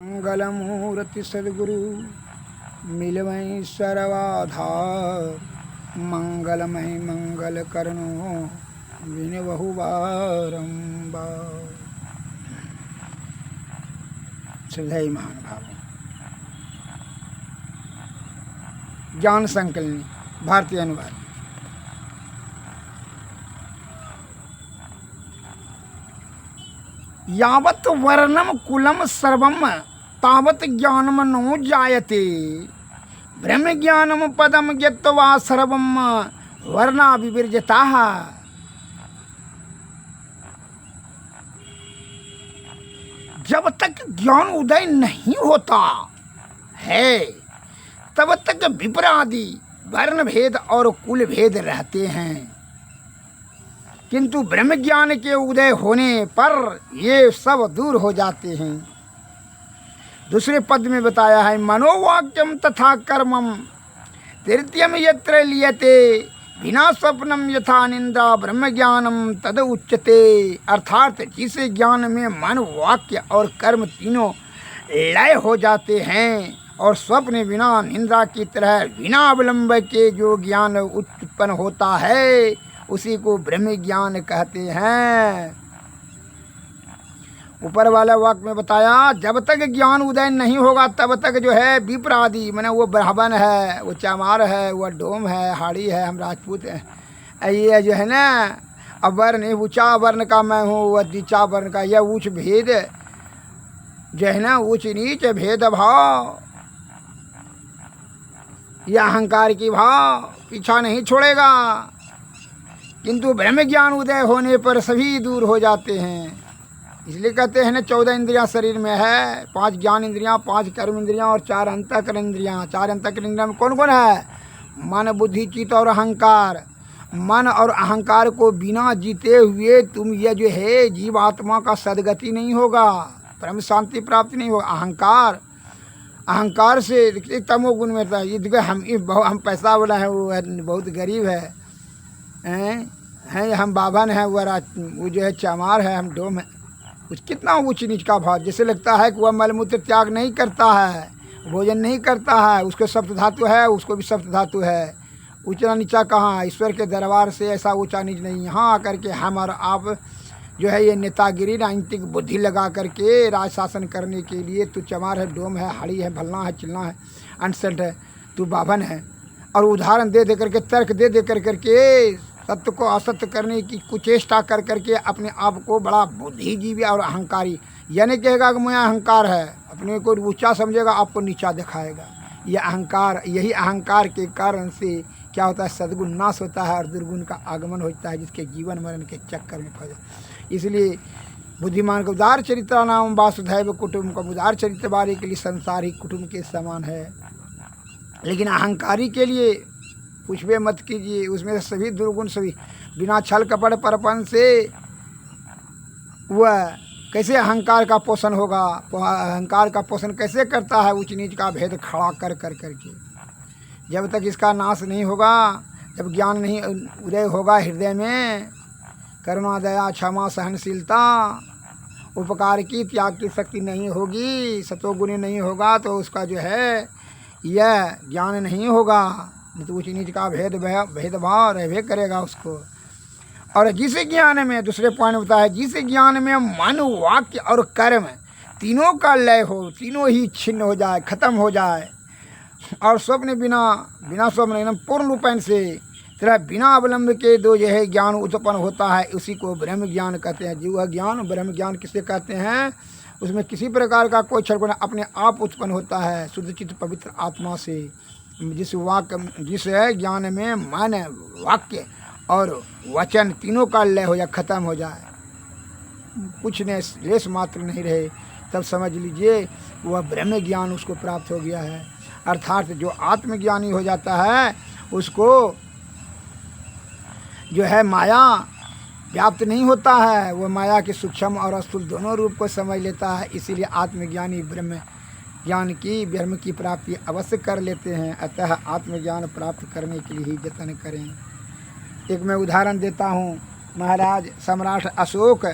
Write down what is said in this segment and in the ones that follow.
मंगलमूर्ति सद्गुरु मिलवै सर्वाधार। मंगलमय मंगल करनो बिन बहु बारंबार। श्रद्धेय महानुभाव, ज्ञान संकलनी भारतीय अनुवाद। यावत् वर्णम कुलम सर्वम तावत् ज्ञानम नो जायते। ब्रह्म ज्ञानम पदम यत्वा सर्वम वर्णा विवर्जिताः। जब तक ज्ञान उदय नहीं होता है तब तक विपरादि वर्ण भेद और कुल भेद रहते हैं, किंतु ब्रह्म ज्ञान के उदय होने पर ये सब दूर हो जाते हैं। दूसरे पद में बताया है, मनोवाक्यम तथा कर्मम तृतीयम यत्र लियते बिना स्वप्नम यथा निंदा ब्रह्म ज्ञानम तद उच्यते। अर्थात जिस ज्ञान में मन वाक्य और कर्म तीनों लय हो जाते हैं और स्वप्न बिना निंदा की तरह बिना विलंब के जो ज्ञान उत्पन्न होता है उसी को ब्रह्म ज्ञान कहते हैं। ऊपर वाला वाक्य में बताया, जब तक ज्ञान उदय नहीं होगा तब तक जो है विप्रादि माने वो ब्राह्मण है, वो चामार है, वो डोम है, हाड़ी है, हम राजपूत हैं, ये जो है ना अवर्ण ऊंचा वर्ण का मैं हूँ, वह नीचा वर्ण का, यह ऊंच भेद जो है ना ऊंच नीच भेद भाव, यह अहंकार की भाव पीछा नहीं छोड़ेगा। किंतु ब्रह्म ज्ञान उदय होने पर सभी दूर हो जाते हैं। इसलिए कहते हैं ना 14 इंद्रियां शरीर में है, 5 ज्ञान इंद्रियां, 5 कर्म इंद्रियां और 4 अंतःकरण इंद्रियां। 4 अंतःकरण इंद्रियां में कौन कौन है? मन, बुद्धि, चित्त और अहंकार। मन और अहंकार को बिना जीते हुए तुम यह जो है जीव आत्मा का सदगति नहीं होगा, परम शांति प्राप्त नहीं होगा। अहंकार से तमोगुण में था, ये हम पैसा वाला है, वो बहुत गरीब है, हैं हम बाभन है, वो जो है चामार है, हम डोम है। कुछ कितना ऊंच नीच का भाव, जैसे लगता है कि वह मलमूत्र त्याग नहीं करता है, भोजन नहीं करता है, उसके सप्त धातु है, उसको भी सप्त धातु है। ऊंचा नीचा कहाँ? ईश्वर के दरबार से ऐसा ऊंचा नीच नहीं। यहाँ आकर के हम और आप जो है ये नेतागिरी राजनीतिक बुद्धि लगा करके राज शासन करने के लिए तू चमार है, डोम है, हाड़ी है, भलना है, चिल्ला है, अनसेंट है, तू बाभन है, और उदाहरण दे दे करके, तर्क दे दे कर करके सत्य को असत्य करने की कुचेष्टा कर करके अपने आप को बड़ा बुद्धिजीवी और अहंकारी, यानी कहेगा कि मैं अहंकार है, अपने को ऊंचा समझेगा, आपको नीचा दिखाएगा। यह अहंकार, यही अहंकार के कारण से क्या होता है? सद्गुण नाश होता है और दुर्गुण का आगमन होता है, जिसके जीवन मरण के चक्कर में फंसा। इसलिए बुद्धिमान को उदार चरित्र नाम वासुधैव कुटुंब को, उदार चरित्र वाले के लिए संसार ही कुटुंब के समान है। लेकिन अहंकारी के लिए पूछवे मत कीजिए, उसमें सभी दुर्गुण, सभी बिना छल कपट परपन से वह कैसे अहंकार का पोषण होगा? अहंकार का पोषण कैसे करता है? ऊंच नीच का भेद खड़ा कर कर करके। जब तक इसका नाश नहीं होगा, जब ज्ञान नहीं उदय होगा हृदय में, करुणा दया क्षमा सहनशीलता उपकार की त्याग की शक्ति नहीं होगी, सतोगुण नहीं होगा, तो उसका जो है यह ज्ञान नहीं होगा। तो ऊंच नीच का भेदभाव रहबे करेगा उसको। और जिस ज्ञान में, दूसरे पॉइंट होता है, जिस ज्ञान में मन वाक्य और कर्म तीनों का लय हो, तीनों ही छिन्न हो जाए, खत्म हो जाए, और स्वप्न बिना स्वप्न एकदम पूर्ण रूपेण से तरह बिना अवलंब के दो जो है ज्ञान उत्पन्न होता है, उसी को ब्रह्म ज्ञान कहते हैं। जो ज्ञान ब्रह्म ज्ञान किसे कहते हैं? उसमें किसी प्रकार का कोई छल अपने आप उत्पन्न होता है शुद्ध चित्त पवित्र आत्मा से। जिस ज्ञान में मन वाक्य और वचन तीनों का लय हो या खत्म हो जाए, कुछ ने लेस मात्र नहीं रहे, तब समझ लीजिए वह ब्रह्म ज्ञान उसको प्राप्त हो गया है। अर्थात जो आत्मज्ञानी हो जाता है उसको जो है माया व्याप्त नहीं होता है, वह माया के सूक्ष्म और स्थूल दोनों रूप को समझ लेता है। इसीलिए आत्मज्ञानी ब्रह्म की प्राप्ति अवश्य कर लेते हैं। अतः आत्मज्ञान प्राप्त करने के लिए ही यत्न करें। एक मैं उदाहरण देता हूँ, महाराज सम्राट अशोक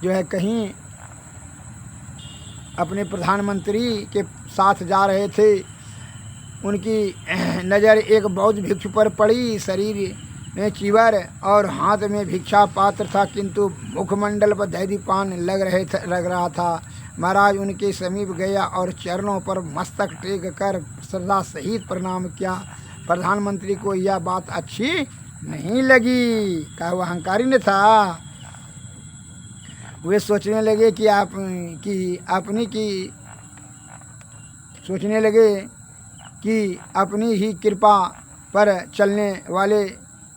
जो है कहीं अपने प्रधानमंत्री के साथ जा रहे थे। उनकी नज़र एक बौद्ध भिक्षु पर पड़ी। शरीर में चीवर और हाथ में भिक्षा पात्र था, किंतु मुखमंडल पर दैदीपान लग रहा था। महाराज उनके समीप गया और चरणों पर मस्तक टेक कर श्रद्धा सहित प्रणाम किया। प्रधानमंत्री को यह बात अच्छी नहीं लगी। कहा वो अहंकारी न था। वे सोचने लगे कि अपनी ही कृपा पर चलने वाले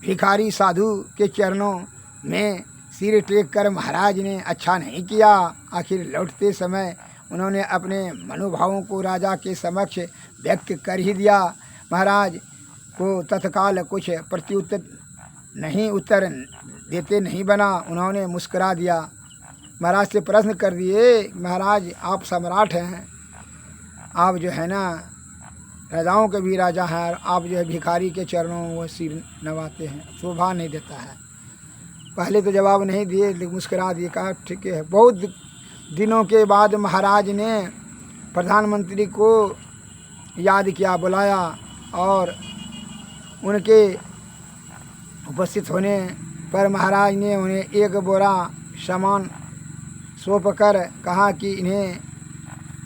भिखारी साधु के चरणों में सिर टेक कर महाराज ने अच्छा नहीं किया। आखिर लौटते समय उन्होंने अपने मनोभावों को राजा के समक्ष व्यक्त कर ही दिया। महाराज को तत्काल कुछ उत्तर देते नहीं बना। उन्होंने मुस्कुरा दिया। महाराज से प्रश्न कर दिए, महाराज आप सम्राट हैं, आप जो है ना राजाओं के भी राजा हैं, और आप जो है भिखारी के चरणों में वो सिर नवाते हैं, शोभा नहीं देता है। पहले तो जवाब नहीं दिए, लेकिन मुस्कुरा दिए। कहा ठीक है। बहुत दिनों के बाद महाराज ने प्रधानमंत्री को याद किया, बुलाया और उनके उपस्थित होने पर महाराज ने उन्हें एक बोरा सामान सौंप कर कहा कि इन्हें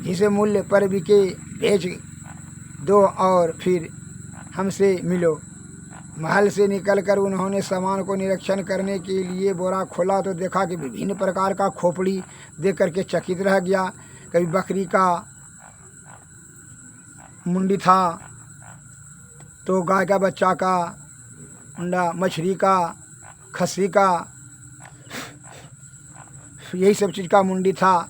जिस मूल्य पर बिके बेच दो और फिर हमसे मिलो। महल से निकलकर उन्होंने सामान को निरीक्षण करने के लिए बोरा खोला तो देखा कि विभिन्न प्रकार का खोपड़ी देख करके चकित रह गया। कभी बकरी का मुंडी था, तो गाय का बच्चा का मुंडा, मछली का, खस्सी का, यही सब चीज़ का मुंडी था।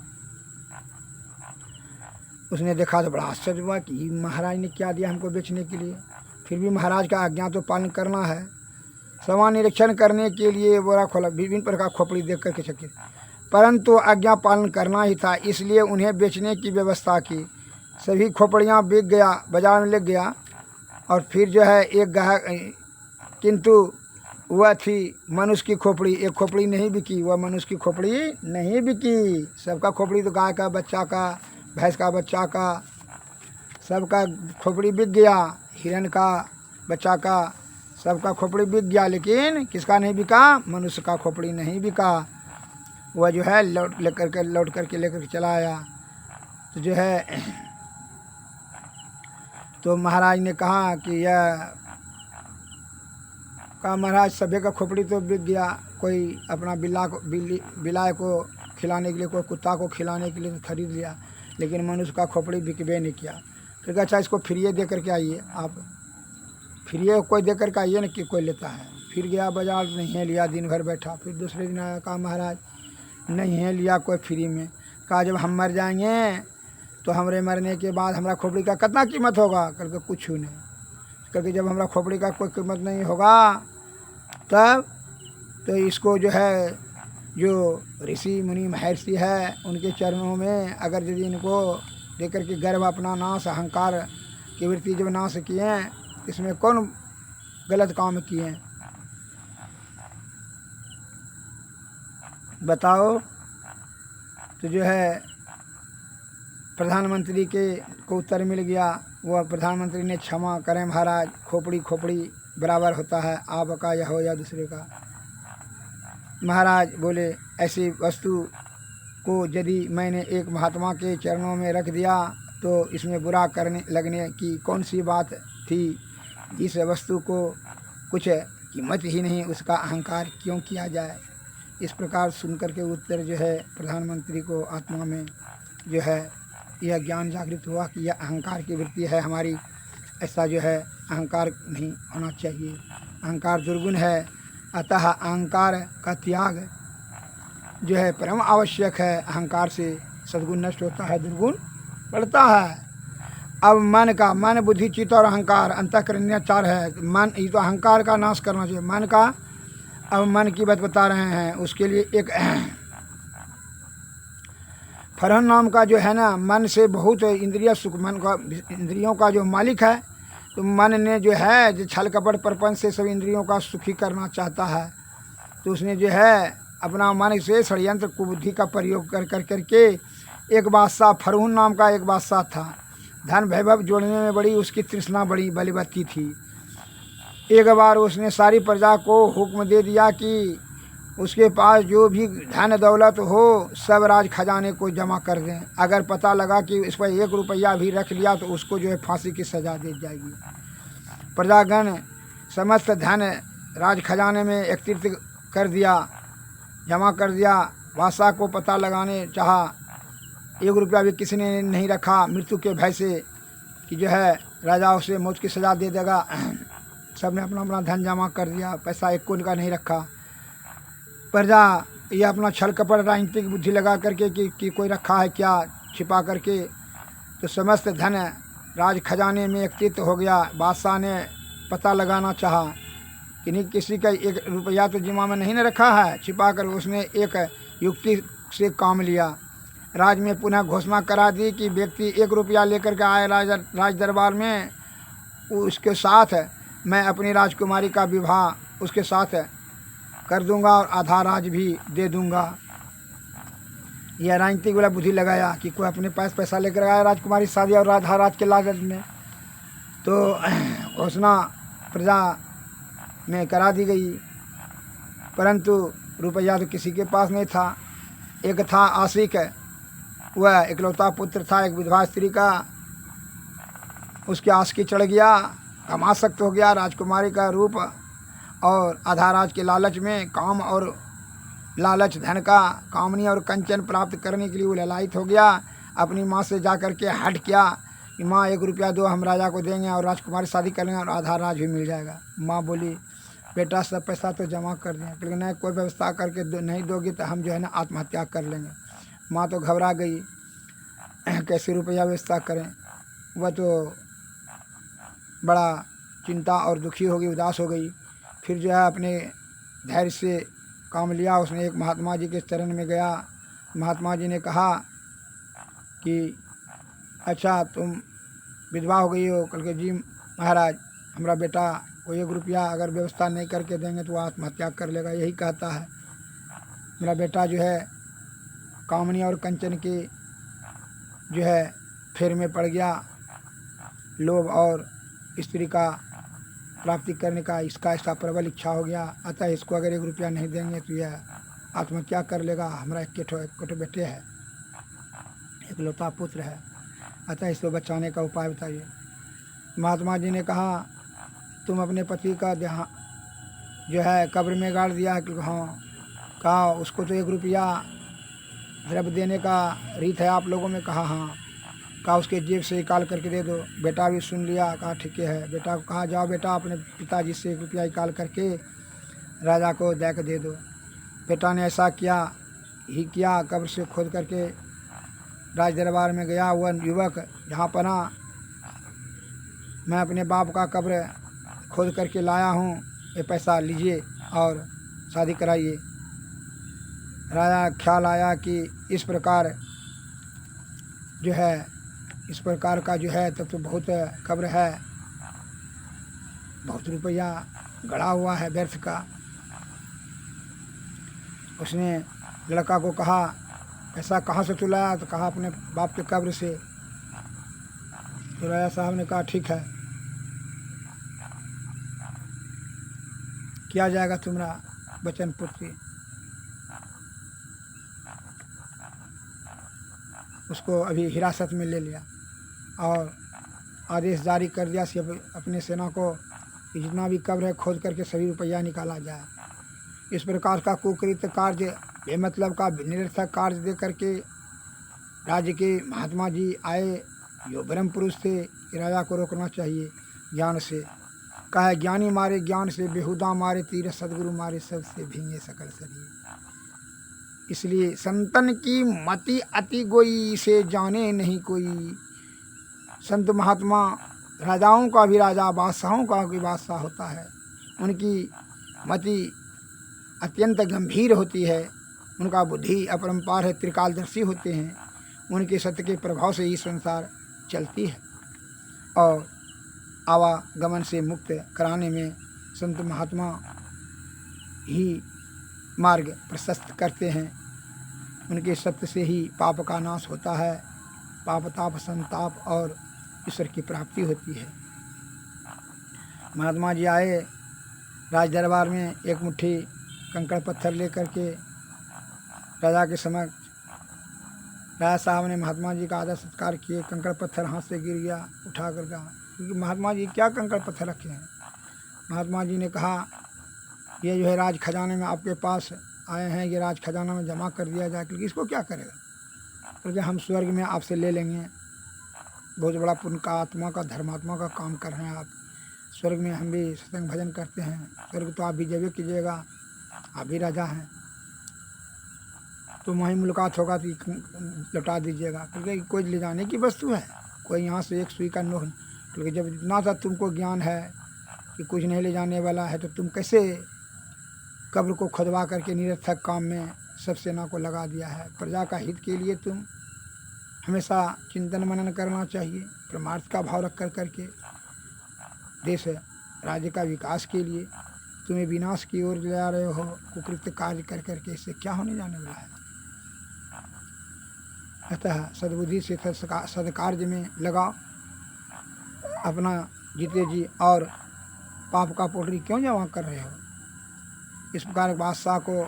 उसने देखा तो बड़ा आश्चर्य हुआ कि महाराज ने क्या दिया हमको बेचने के लिए। फिर भी महाराज का आज्ञा तो पालन करना है। सामान निरीक्षण करने के लिए बोरा खोला, विभिन्न प्रकार खोपड़ी देख करके चकित, परंतु आज्ञा पालन करना ही था, इसलिए उन्हें बेचने की व्यवस्था की। सभी खोपड़ियाँ बिक गया, बाजार में लग गया। और फिर जो है एक ग्राहक, किंतु वह थी मनुष्य की खोपड़ी, एक खोपड़ी नहीं बिकी। वह मनुष्य की खोपड़ी नहीं बिकी। सबका खोपड़ी तो गाय का बच्चा का, भैंस का बच्चा का, सबका खोपड़ी बिक गया। हिरन का बच्चा का, सबका खोपड़ी बिक गया, लेकिन किसका नहीं बिका? मनुष्य का खोपड़ी नहीं बिका। वह जो है लौट करके लेकर चला आया। तो जो है तो महाराज ने कहा कि महाराज सभ्य का खोपड़ी तो बिक गया। कोई अपना बिलाय को खिलाने के लिए, कोई कुत्ता को खिलाने के लिए तो खरीद लिया, लेकिन मनुष्य का खोपड़ी बिकबे नहीं किया। फिर अच्छा इसको फ्री दे करके आइए, आप फ्री कोई दे करके आइए ना कि कोई लेता है। फिर गया बाजार, नहीं है लिया, दिन भर बैठा। फिर दूसरे दिन आया, कहा महाराज नहीं है लिया कोई फ्री में। कहा जब हम मर जाएंगे तो हमारे मरने के बाद हमारा खोपड़ी का कितना कीमत होगा? करके कुछ नहीं। करके जब हमारा खोपड़ी का कोई कीमत नहीं होगा तब तो इसको जो है, जो ऋषि मुनि महर्षि है उनके चरणों में अगर यदि इनको लेकर के गर्व अपना नाश, अहंकार की वृत्ति जब नाश किए, इसमें कौन गलत काम किए बताओ? तो जो है प्रधानमंत्री को उत्तर मिल गया। वह प्रधानमंत्री ने क्षमा करें महाराज, खोपड़ी बराबर होता है, आपका या हो या दूसरे का। महाराज बोले ऐसी वस्तु को यदि मैंने एक महात्मा के चरणों में रख दिया तो इसमें बुरा करने लगने की कौन सी बात थी? जिस वस्तु को कुछ कीमत ही नहीं, उसका अहंकार क्यों किया जाए? इस प्रकार सुनकर के उत्तर जो है प्रधानमंत्री को आत्मा में जो है यह ज्ञान जागृत हुआ कि यह अहंकार की वृत्ति है हमारी। ऐसा जो है अहंकार नहीं होना चाहिए, अहंकार दुर्गुण है। अतः अहंकार का त्याग जो है परम आवश्यक है। अहंकार से सद्गुण नष्ट होता है, दुर्गुण बढ़ता है। अब मन बुद्धि चित्त और अहंकार अंतःकरण चार है। मन, ये तो अहंकार का नाश करना चाहिए मन का। अब मन की बात बता रहे हैं, उसके लिए एक फरहन नाम का जो है ना, मन से बहुत इंद्रिय सुख, मन का इंद्रियों का जो मालिक है, तो मन ने जो है जो छल कपट प्रपंच से सब इंद्रियों का सुखी करना चाहता है, तो उसने जो है अपना मन से षड्यंत्र कुबुद्धि का प्रयोग कर करके एक बादशाह फरहून नाम का एक बादशाह था। धन वैभव जोड़ने में बड़ी उसकी तृष्णा बड़ी बलिवती थी। एक बार उसने सारी प्रजा को हुक्म दे दिया कि उसके पास जो भी धन दौलत हो सब राज खजाने को जमा कर दें। अगर पता लगा कि इस पर 1 रुपया भी रख लिया तो उसको जो है फांसी की सज़ा दी जाएगी। प्रजागण समस्त धन राज खजाने में एकत्रित कर दिया, जमा कर दिया। बादशाह को पता लगाने चाहा, 1 रुपया भी किसी ने नहीं रखा, मृत्यु के भय से कि जो है राजा उसे मौत की सज़ा दे देगा। सब ने अपना अपना धन जमा कर दिया, पैसा एक कोन का नहीं रखा। प्रजा ये अपना छल कपट राजनीतिक बुद्धि लगा करके कि कोई रखा है क्या छिपा करके, तो समस्त धन राज खजाने में एकत्रित हो गया। बादशाह ने पता लगाना चाहा कि नहीं किसी का 1 रुपया तो जिम्मा में नहीं न रखा है, छिपा कर उसने एक युक्ति से काम लिया। राज में पुनः घोषणा करा दी कि व्यक्ति 1 रुपया लेकर के आए राज दरबार में, उसके साथ मैं अपनी राजकुमारी का विवाह उसके साथ कर दूंगा और आधा राज भी दे दूंगा। यह राजनीतिक वाला बुद्धि लगाया कि कोई अपने पास पैसा लेकर आया राजकुमारी शादी और आधा राज के लालच में, तो घोषणा प्रजा में करा दी गई। परंतु रुपया तो किसी के पास नहीं था। एक था आशिक, वह इकलौता पुत्र था एक विधवा स्त्री का, उसके आशिकी चढ़ गया, कामासक्त हो गया राजकुमारी का रूप और आधा राज के लालच में, काम और लालच धन का, कामनी और कंचन प्राप्त करने के लिए वो ललायित हो गया। अपनी माँ से जा कर के हट किया कि माँ 1 रुपया दो, हम राजा को देंगे और राजकुमारी शादी कर लेंगे और आधा राज भी मिल जाएगा। माँ बोली बेटा सब पैसा तो जमा कर दें, लेकिन नहीं कोई व्यवस्था करके नहीं दोगी तो हम जो है ना आत्महत्या कर लेंगे। माँ तो घबरा गई, कैसे रुपया व्यवस्था करें। वह तो बड़ा चिंता और दुखी हो गई, उदास हो गई। फिर जो है अपने धैर्य से काम लिया। उसने एक महात्मा जी के चरण में गया। महात्मा जी ने कहा कि अच्छा तुम विधवा हो गई हो। कल के जी महाराज हमारा बेटा को 1 रुपया अगर व्यवस्था नहीं करके देंगे तो आत्महत्या कर लेगा, यही कहता है। मेरा बेटा जो है कामनी और कंचन के जो है फेर में पड़ गया, लोभ और स्त्री का प्राप्ति करने का इसका ऐसा प्रबल इच्छा हो गया। अतः इसको अगर 1 रुपया नहीं देंगे तो यह आत्महत्या कर लेगा। हमारा एक बेटे है, इकलौता पुत्र है, अतः इसको बचाने का उपाय बताइए। महात्मा जी ने कहा तुम अपने पति का जो है कब्र में गाड़ दिया है कि हाँ। कहा उसको तो 1 रुपया द्रव्य देने का रीत है आप लोगों में। कहा हाँ। कहा उसके जेब से निकाल करके दे दो। बेटा भी सुन लिया, कहा ठीक है। बेटा को कहा जाओ बेटा अपने पिताजी से 1 रुपया निकाल करके राजा को दे के दे दो। बेटा ने ऐसा किया, कब्र से खोद करके राज दरबार में गया। वह युवक जहाँ पना, मैं अपने बाप का कब्र खोद करके लाया हूँ, ये पैसा लीजिए और शादी कराइए। राजा ख्याल आया कि इस प्रकार जो है, इस प्रकार का जो है तब तो बहुत कब्र है, बहुत रुपया गड़ा हुआ है व्यर्थ का। उसने लड़का को कहा पैसा कहाँ से तू लाया? तो कहा अपने बाप के कब्र से। तो राजा साहब ने कहा ठीक है, किया जाएगा तुम्हारा वचन पूर्ति। उसको अभी हिरासत में ले लिया और आदेश जारी कर दिया कि अपने सेना को जितना भी कब्र है खोद करके सभी रुपया निकाला जाए। इस प्रकार का कुकृत कार्य, बेमतलब का निरर्थक कार्य दे करके राज्य के महात्मा जी आए, जो ब्रह्म पुरुष थे। राजा को रोकना चाहिए ज्ञान से। कहा ज्ञानी मारे ज्ञान से, बेहुदा मारे तीर, सदगुरु मारे सबसे भींगे सकल शरीर। इसलिए संतन की मति अति गोई, से जाने नहीं कोई। संत महात्मा राजाओं का भी राजा, बादशाहों का भी बादशाह होता है। उनकी मति अत्यंत गंभीर होती है, उनका बुद्धि अपरंपार है, त्रिकालदर्शी होते हैं। उनके सत्य के प्रभाव से ही संसार चलती है और आवागमन से मुक्त कराने में संत महात्मा ही मार्ग प्रशस्त करते हैं। उनके सत्य से ही पाप का नाश होता है, पाप ताप संताप और ईश्वर की प्राप्ति होती है। महात्मा जी आए राज दरबार में, एक मुट्ठी कंकड़ पत्थर लेकर के राजा के समक्ष। राजा साहब ने महात्मा जी का आदर सत्कार किए। कंकड़ पत्थर हाथ से गिर गया, उठा कर कहा, क्योंकि महात्मा जी क्या कंकड़ पत्थर रखे हैं। महात्मा जी ने कहा, ये जो है राज खजाने में आपके पास आए हैं, ये राज खजाना में जमा कर दिया जाए, क्योंकि इसको क्या करेगा, क्योंकि हम स्वर्ग में आपसे ले लेंगे। बहुत बड़ा पुण्य का, आत्मा का, धर्मात्मा का काम कर रहे हैं आप। स्वर्ग में हम भी सत्संग भजन करते हैं, स्वर्ग तो आप भी जब कीजिएगा, आप भी राजा हैं, तो वहीं मुलाकात होगा तो लौटा दीजिएगा, क्योंकि कोई ले जाने की वस्तु है, कोई यहाँ से एक सुई का नोह। क्योंकि जब इतना सा तुमको ज्ञान है कि कुछ नहीं ले जाने वाला है, तो तुम कैसे कब्र को खुदवा करके निरर्थक काम में सब सेना को लगा दिया है। प्रजा का हित के लिए तुम हमेशा चिंतन मनन करना चाहिए, परमार्थ का भाव रख कर करके देश राज्य का विकास के लिए तुम्हें विनाश की ओर ले जा रहे हो, कुकृत्य कार्य कर करके, इससे क्या होने जाने वाला है। अतः सद्बुद्धि से सदकार्य में लगाओ अपना जीते जी, और पाप का पोटरी क्यों जमा कर रहे हो। इस प्रकार बादशाह को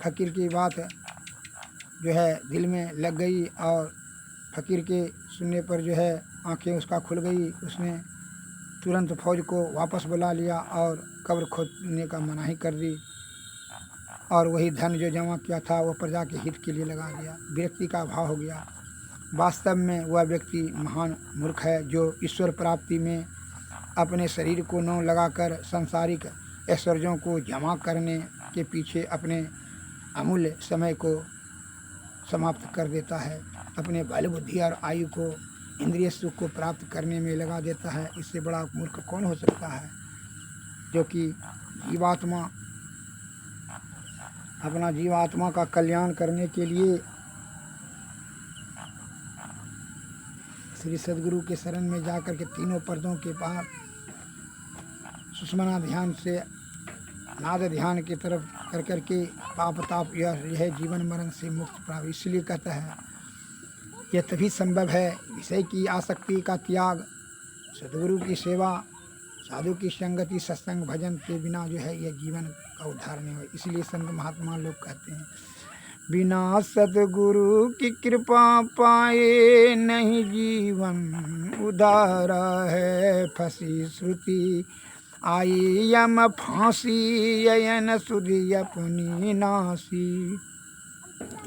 फकीर की बात जो है दिल में लग गई, और फकीर के सुनने पर जो है आंखें उसका खुल गई। उसने तुरंत फौज को वापस बुला लिया और कब्र खोदने का मनाही कर दी, और वही धन जो जमा किया था वो प्रजा के हित के लिए लगा दिया। विरक्ति का भाव हो गया। वास्तव में वह व्यक्ति महान मूर्ख है जो ईश्वर प्राप्ति में अपने शरीर को न लगाकर सांसारिक ऐश्वर्यों को जमा करने के पीछे अपने अमूल्य समय को समाप्त कर देता है, अपने बल बुद्धि और आयु को इंद्रिय सुख को प्राप्त करने में लगा देता है। इससे बड़ा मूर्ख कौन हो सकता है, जो कि जीवात्मा अपना जीवात्मा का कल्याण करने के लिए श्री सद्गुरु के शरण में जाकर के तीनों पर्दों के पार सुषमना ध्यान से नाद ध्यान की तरफ कर करके पाप ताप यह जीवन मरण से मुक्त प्राप्त। इसलिए कहता है यह तभी संभव है विषय की आसक्ति का त्याग, सद्गुरु की सेवा, साधु की संगति, सत्संग भजन के बिना जो है यह जीवन का उद्धार नहीं हो। इसलिए संत महात्मा लोग कहते हैं, बिना सद्गुरु की कृपा पाए नहीं जीवन उधारा है। फंसी श्रुति आई यम फांसी, ययन सुधि अपनी नासी।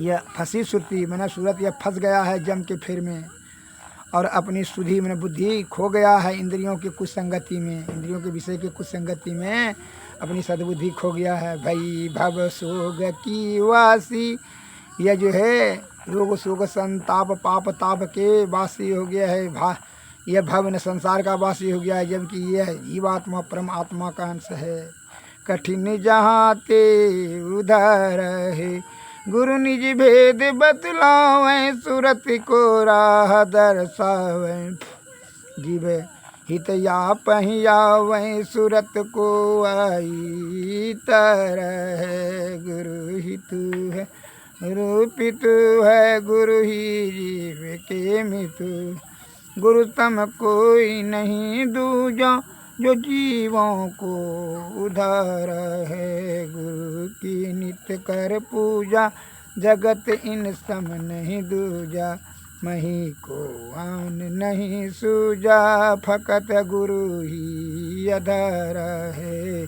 यह फंसी श्रुति मैंने सूरत, यह फंस गया है जम के फेर में, और अपनी सुधि मैंने बुद्धि खो गया है इंद्रियों की कुछ संगति में, इंद्रियों के विषय की कुछ संगति में अपनी सद्बुद्धि खो गया है। भई भव सोग की वासी, यह जो है रोग शोक संताप पाप ताप के वासी हो गया है। यह भव न संसार का वासी हो गया है, जबकि यह जीवात्मा परम आत्मा का अंश है। कठिन जहाँ ते उधर है, गुरु निज भेद बतलावें, सूरत को राह दर्शावें। जीव हित या पहियावें, सूरत को आई तरह है। गुरु हित है रूपित है, गुरु ही जीव के मितु। गुरु तम कोई नहीं दूजा, जो जीवों को उधार है। गुरु की नित्य कर पूजा, जगत इन सम नहीं दूजा। मही को आन नहीं सूझा, फकत गुरु ही अधर है।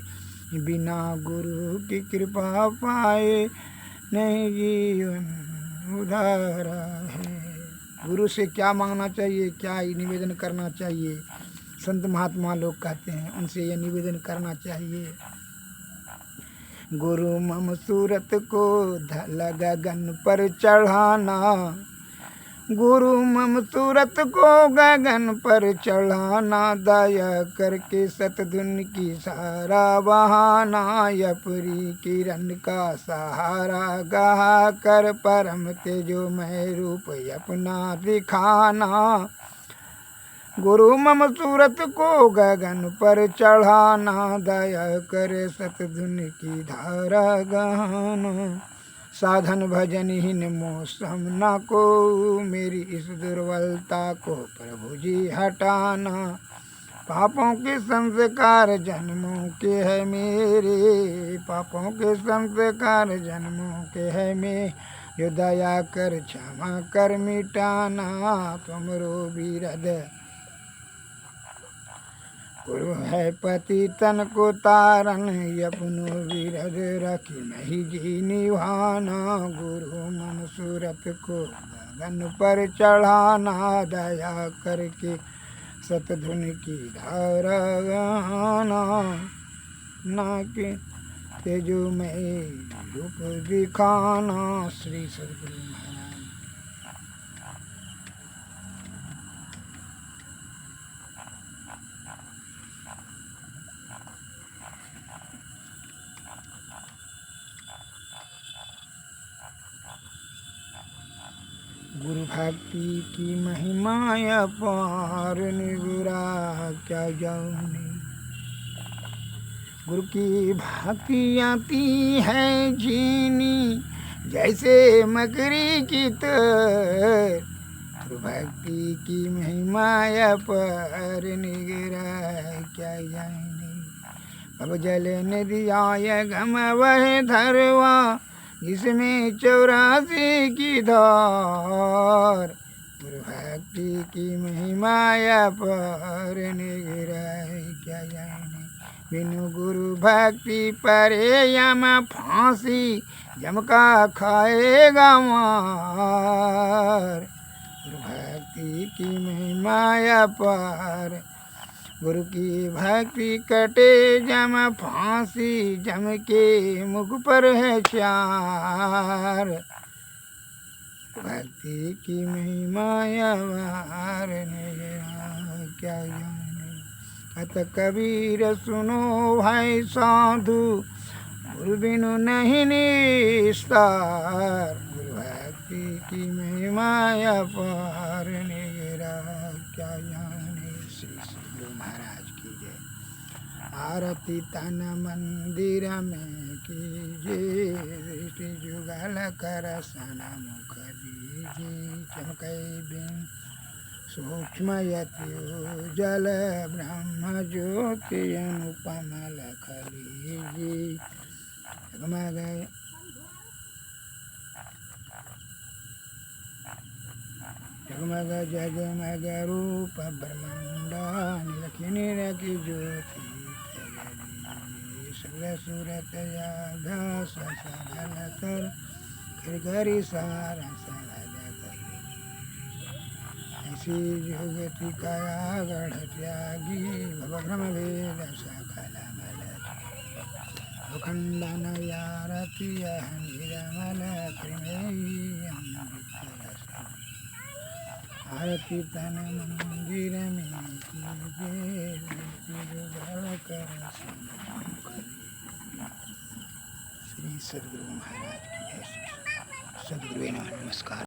बिना गुरु की कृपा पाए नहीं जीवन उधार है। गुरु से क्या मांगना चाहिए, क्या निवेदन करना चाहिए, संत महात्मा लोग कहते हैं उनसे यह निवेदन करना चाहिए। गुरु मम सूरत को धल गगन पर चढ़ाना, गुरु मम सूरत को गगन पर चढ़ाना। दया करके सतधुन की सहारा बहाना, यपुरी किरण का सहारा गा कर परम तेजोमय रूप अपना दिखाना। गुरु मम सूरत को गगन पर चढ़ाना, दया कर सतधुन की धारा गाना। साधन भजनहीन मौसम न को, मेरी इस दुर्बलता को प्रभु जी हटाना। पापों के संस्कार जन्मों के है मेरे, पापों के संस्कार जन्मों के है मेरे, जो दया कर क्षमा कर मिटाना। तुमरो विरद गुरु है पति तन को तारन, अपनो विरद रखी नहीं जी निभाना। गुरु मन सूरत को गगन पर चढ़ाना, दया करके सतधुन की धारा गाना। ना के तेजोमय रूप दिखाना। श्री सद्गुरु महाराज। गुरु भक्ति की महिमा अपार, निगुरा क्या जाऊँ। गुरु की भक्ति आती है जीनी, जैसे मकड़ी की तर। गुरु भक्ति की महिमा अपार, निगुरा क्या जाने। अब जल नदियाँ गम वह धरवा, जिसमें 84 की धार। गुरु भक्ति की महिमा अपार, निगरा क्या जाने। बिनु गुरु भक्ति परे यम फांसी, जम का खाएगा मार। गुरु भक्ति की महिमा अपार, गुरु की भक्ति कटे जम फांसी, जम के मुख पर है चार। भक्ति की महिमा अपार, क्या जाने। अत कबीर सुनो भाई साधु, गुरु बिनु नहीं निस्तार। गुरु भक्ति की महिमा अपार, निगरा क्या जाने। श्री सद्गुरु महाराज की जय। आरती तन मंदिर में कीजिए, दृष्टि जुगल कर सन मुख दीजिए। चमकै बिन सूक्ष्म यति जल, ब्रह्म ज्योति अनुपम लख लीजिए। जगमग जगमग जगमग रूप ब्रह्मांड, निलखिनी रखी ज्योति सगल सूरत आभास सगल कर, घरि सारा सगल कर। ऐसी जुगति काया गढ़ त्यागी, भव भ्रम वेद सकल मल। खंडन यारती निर्मल, त्रिमेय आरती तन मंदिर में कीजिए, जुगल कर श्री सद्गुरु महाराज की जय। सद्गुरु नमस्कार।